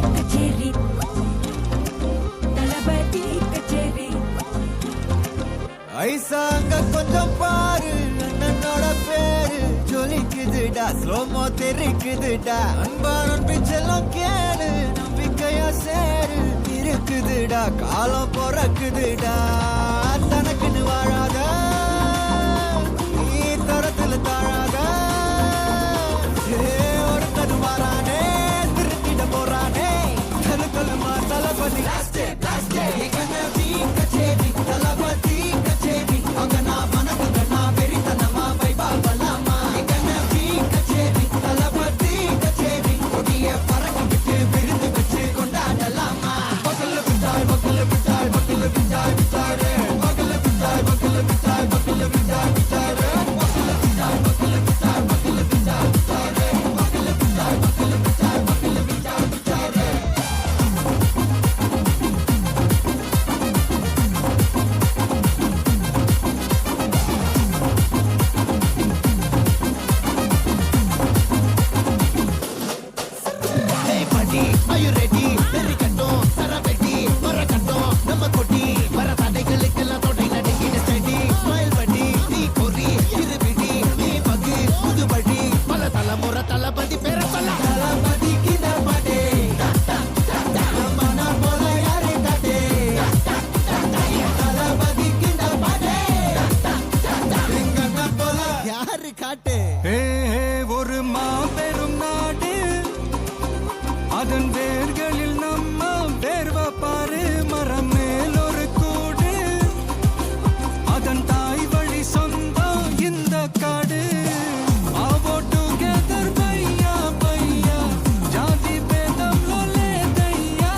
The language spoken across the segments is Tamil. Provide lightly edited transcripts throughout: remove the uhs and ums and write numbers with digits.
கச்சேரி தளபதி கச்சேரி ஐசாங்க கொஞ்சம் பாரு அண்ணனோட பேரு ஜொலிக்குதுடா ஸ்லோமோ தெரிக்குதுடா அன்பான பிச்செல்லாம் கேளு நம்பிக்கையா சேரு இருக்குதுடா காலம் பிறக்குதுடா தனக்குன்னு வாழாத நீ தரத்துல தாழாத ஒருத்தது வாரானே திருத்திட போறானே தலுக்கலுமா தளபதி கச்சேரி தளபதி கச்சேரி அங்கனா மனதுங்கனா வெறித்தனமா வைபா பலாமா எங்கனவி கச்சேரி தளபதி கச்சேரி கொடிய பறக்க விட்டு விருந்து வச்சு கொண்டாடலாமா பக்கல்ல விட்டாய் பக்கல்ல விட்டாய் பக்கல்ல விட்டாய் விட்டாரே பக்கல்ல விட்டாய் பக்கல்ல விட்டாய் பக்கல்ல விட்டாய் விட்டாரே பக்கல்ல விட்டாய் பக்கல்ல விட்டாய் பக்கல்ல விட்டாய் விட்டாரே பக்கல்ல விட்டாய் பக்கல்ல விட்டாய் பக்கல்ல விட்டாய் விட்டாரே Are you ready? Very கட்டும் சரவெட்டி வர கட்டும் நம்ம கொட்டி வர தடைகளுக்கெல்லாம் தொடை நடுங்கிட ஸ்டடி ஸ்மைல் பண்ணி நீ கொறி இருபிடி நீ பகு புதுபடி பல தலைமுறை தளபதி பேர சொல்ல தளபதி கித பாடே மன போல யாரே காட்டே தளபதி கித பாடே போல யாரு காட்டே ஒரு மாபெரும் நாடு அதன் வேர்களில் நம்ம வேர்வ பாரு மரம் மேல் ஒரு கூடு அதன் தாய் வழி சொந்தம் இந்த காடு ஆவோ டுகெதர் பையா பையா ஜாதி பேதம் லோலே தையா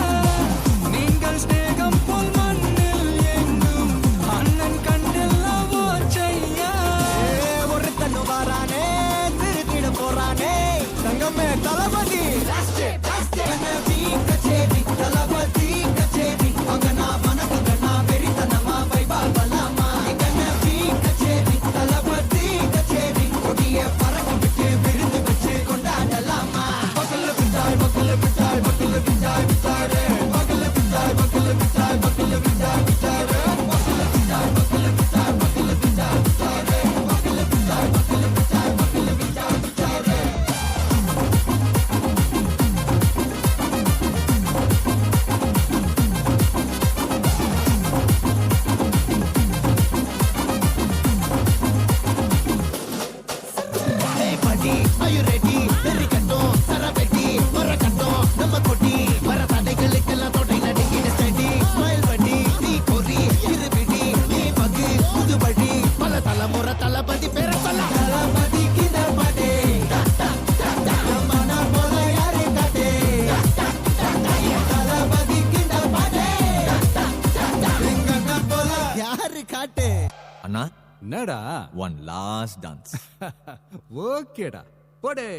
நீங்கள் ஸ்நேகம் போல் மண்ணில் எங்கும் அண்ணன் கண்டெல்லாம் ஓச்சையா ஒரு தன்னு வாரானே திருத்திட போறானே தங்கமே தளபதி கச்சேரி தளபதி கச்சேரி அங்கனா மனதுங்கனா வெறித்தனமா வைபா பலாமா எங்கனவி கச்சேரி தளபதி கச்சேரி கொடிய பறக்க விட்டு விருந்து வச்சு கொண்டாடலாமா பக்கல்ல விட்டாய் பக்கல்ல விட்டாய் பக்கல்ல விட்டாய் விட்டாரே பக்கல்ல விட்டாய் பக்கல்ல விட்டாய் பக்கல்ல விட்டாய் விட்டாரே பக்கல்ல விட்டாய் பக்கல்ல விட்டாய் பக்கல்ல விட்டாய் விட்டாரே பக்கல்ல விட்டாய் பக்கல்ல விட்டாய் பக்கல்ல விட்டாய் விட்டாரே Are you ready? Very கட்டும் சரவெட்டி வர கட்டும் நம்ம கொட்டி வர தடைகளுக்கெல்லாம் தொடை நடுங்கிட ஸ்டடி ஸ்மைல் பண்ணி நீ கொறி இருபிடி நீ பகு புதுபடி பல தலைமுறை தளபதி பேர சொல்ல தளபதி கித பாடே மன போல யாரே காட்டே தளபதி கித பாடே போல யாரு காட்டே அண்ணா என்னடா ஒன் லாஸ்ட் டான்ஸ் ஓகேடா போடே